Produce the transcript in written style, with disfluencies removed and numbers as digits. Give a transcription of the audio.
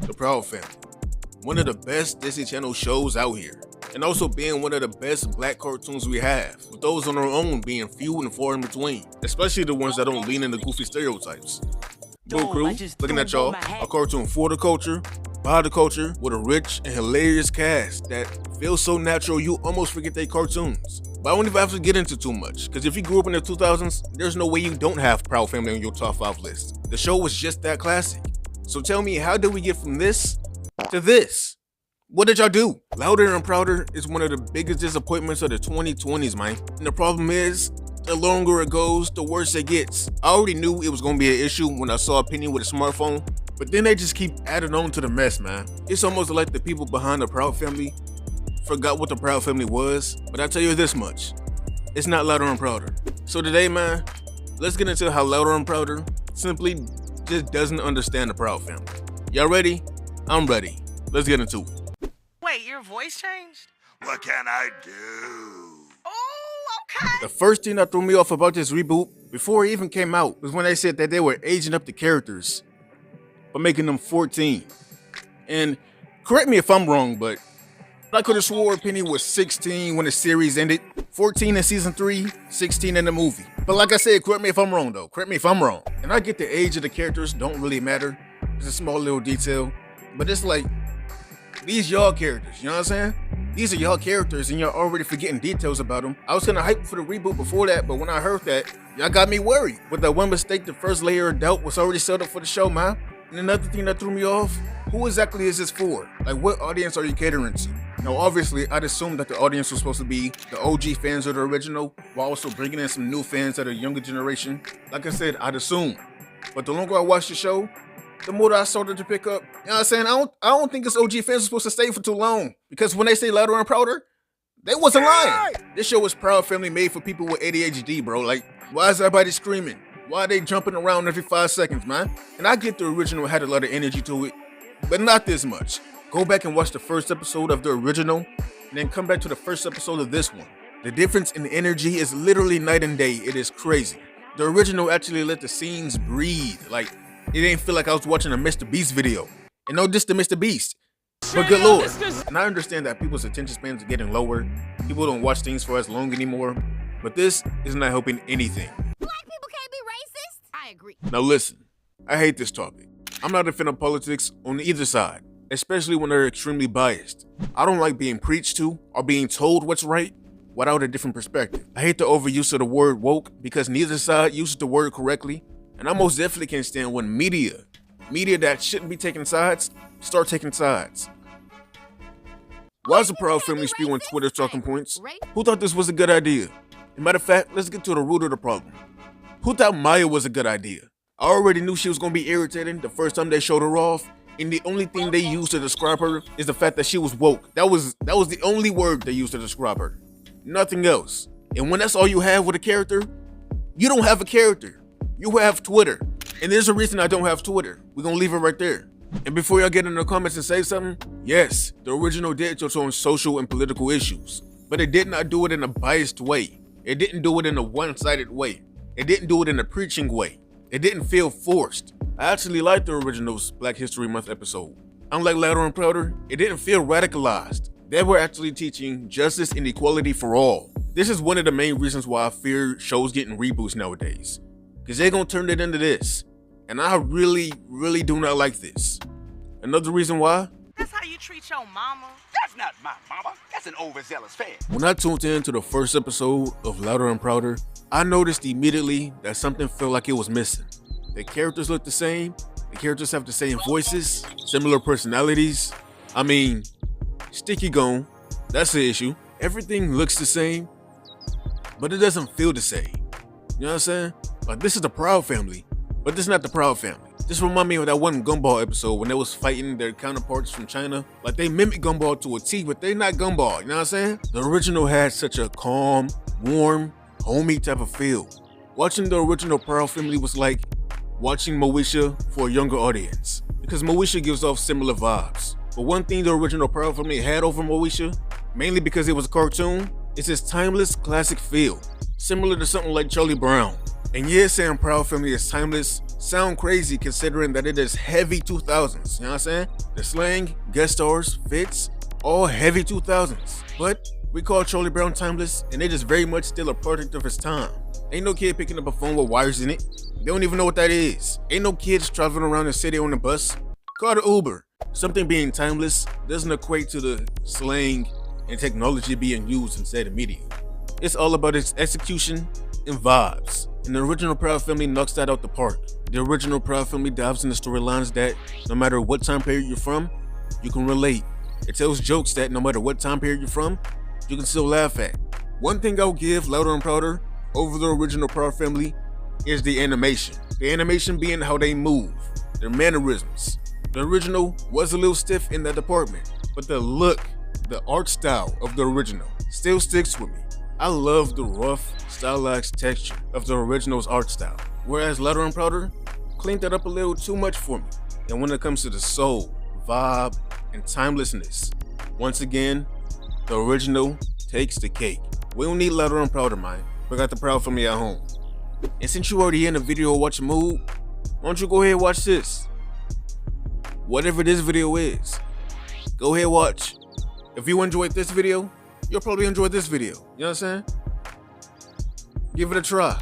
The Proud Family, one of the best Disney Channel shows out here, and also being one of the best black cartoons we have, with those on their own being few and far in between, especially the ones that don't lean into goofy stereotypes. Boo Crew, looking at y'all, a cartoon for the culture, by the culture, with a rich and hilarious cast that feels so natural you almost forget they cartoons. But I don't even have to get into too much, because if you grew up in the 2000s, there's no way you don't have Proud Family on your top 5 list. The show was just that classic. So tell me, how did we get from this to this? What did y'all do? Louder and Prouder is one of the biggest disappointments of the 2020s, man. And the problem is, the longer it goes, the worse it gets. I already knew it was gonna be an issue when I saw Penny with a smartphone, but then they just keep adding on to the mess, man. It's almost like the people behind the Proud Family forgot what the Proud Family was, but I tell you this much, it's not Louder and Prouder. So today, man, let's get into how Louder and Prouder simply just doesn't understand the Proud Family. Y'all ready? I'm ready. Let's get into it. Wait, your voice changed? What can I do? Oh, okay. The first thing that threw me off about this reboot, before it even came out, was when they said that they were aging up the characters by making them 14. And correct me if I'm wrong, but I could have swore Penny was 16 when the series ended, 14 in season 3, 16 in the movie. But like I said, correct me if I'm wrong though, correct me if I'm wrong. And I get the age of the characters don't really matter, it's a small little detail, but it's like, these y'all characters, you know what I'm saying? These are y'all characters and y'all already forgetting details about them. I was kinda hyped for the reboot before that, but when I heard that, y'all got me worried. With that one mistake, the first layer of doubt was already set up for the show, man. And another thing that threw me off, who exactly is this for? Like, what audience are you catering to? Now, obviously, I'd assume that the audience was supposed to be the OG fans of the original, while also bringing in some new fans that are younger generation. Like I said, I'd assume. But the longer I watched the show, the more that I started to pick up, you know what I'm saying? I don't think this OG fans are supposed to stay for too long. Because when they say Louder and Prouder, they wasn't lying. This show was Proud Family made for people with ADHD, bro. Like, why is everybody screaming? Why are they jumping around every 5 seconds, man? And I get the original had a lot of energy to it, but not this much. Go back and watch the first episode of the original, and then come back to the first episode of this one. The difference in energy is literally night and day. It is crazy. The original actually let the scenes breathe. Like, it didn't feel like I was watching a Mr. Beast video. And no diss to Mr. Beast, but good lord. And I understand that people's attention spans are getting lower. People don't watch things for as long anymore, but this is not helping anything. Black people can't be racist. I agree. Now listen, I hate this topic. I'm not a fan of politics on either side, especially when they're extremely biased. I don't like being preached to or being told what's right without a different perspective. I hate the overuse of the word woke because neither side uses the word correctly, and I most definitely can't stand when media that shouldn't be taking sides, start taking sides. Why is the Proud Family spewing Twitter talking points? Who thought this was a good idea? As a matter of fact, let's get to the root of the problem. Who thought Maya was a good idea? I already knew she was gonna be irritating the first time they showed her off, and the only thing they used to describe her is the fact that she was woke. That was the only word they used to describe her. Nothing else. And when that's all you have with a character, you don't have a character. You have Twitter. And there's a reason I don't have Twitter. We're gonna leave it right there. And before y'all get in the comments and say something, yes, the original did touch on social and political issues, but it did not do it in a biased way. It didn't do it in a one-sided way. It didn't do it in a preaching way. It didn't feel forced. I actually liked the original's Black History Month episode. Unlike Louder and Prouder, it didn't feel radicalized. They were actually teaching justice and equality for all. This is one of the main reasons why I fear shows getting reboots nowadays, because they're gonna turn it into this. And I really do not like this. Another reason why? That's how you treat your mama. That's not my mama. That's an overzealous fan. When I tuned in to the first episode of Louder and Prouder, I noticed immediately that something felt like it was missing. The characters look the same. The characters have the same voices, similar personalities. I mean, Sticky gone, that's the issue. Everything looks the same, but it doesn't feel the same. You know what I'm saying? Like, this is the Proud Family, but this is not the Proud Family. This reminds me of that one Gumball episode when they was fighting their counterparts from China. Like, they mimic Gumball to a T, but they're not Gumball, you know what I'm saying? The original had such a calm, warm, homey type of feel. Watching the original Proud Family was like watching Moesha for a younger audience, because Moesha gives off similar vibes. But one thing the original Proud Family had over Moesha, mainly because it was a cartoon, is its timeless classic feel, similar to something like Charlie Brown. And yeah, saying Proud Family is timeless sound crazy considering that it is heavy 2000s, you know what I'm saying? The slang, guest stars, fits, all heavy 2000s. But we call Charlie Brown timeless, and it is very much still a product of its time. Ain't no kid picking up a phone with wires in it. They don't even know what that is. Ain't no kids traveling around the city on a bus. Call the Uber. Something being timeless doesn't equate to the slang and technology being used instead of media. It's all about its execution and vibes. And the original Proud Family knocks that out the park. The original Proud Family dives into storylines that, no matter what time period you're from, you can relate. It tells jokes that, no matter what time period you're from, you can still laugh at. One thing I'll give Louder and Prouder over the original Proud Family is the animation. The animation being how they move, their mannerisms. The original was a little stiff in that department, but the look, the art style of the original still sticks with me. I love the rough, stylized texture of the original's art style, whereas Louder and Prouder cleaned that up a little too much for me. And when it comes to the soul, vibe, and timelessness, once again, the original takes the cake. We don't need Louder and Prouder, man. We got the Proud Family at home. And since you already in the video watching mood, why don't you go ahead and watch this? Whatever this video is, go ahead and watch. If you enjoyed this video, you'll probably enjoy this video. You know what I'm saying? Give it a try.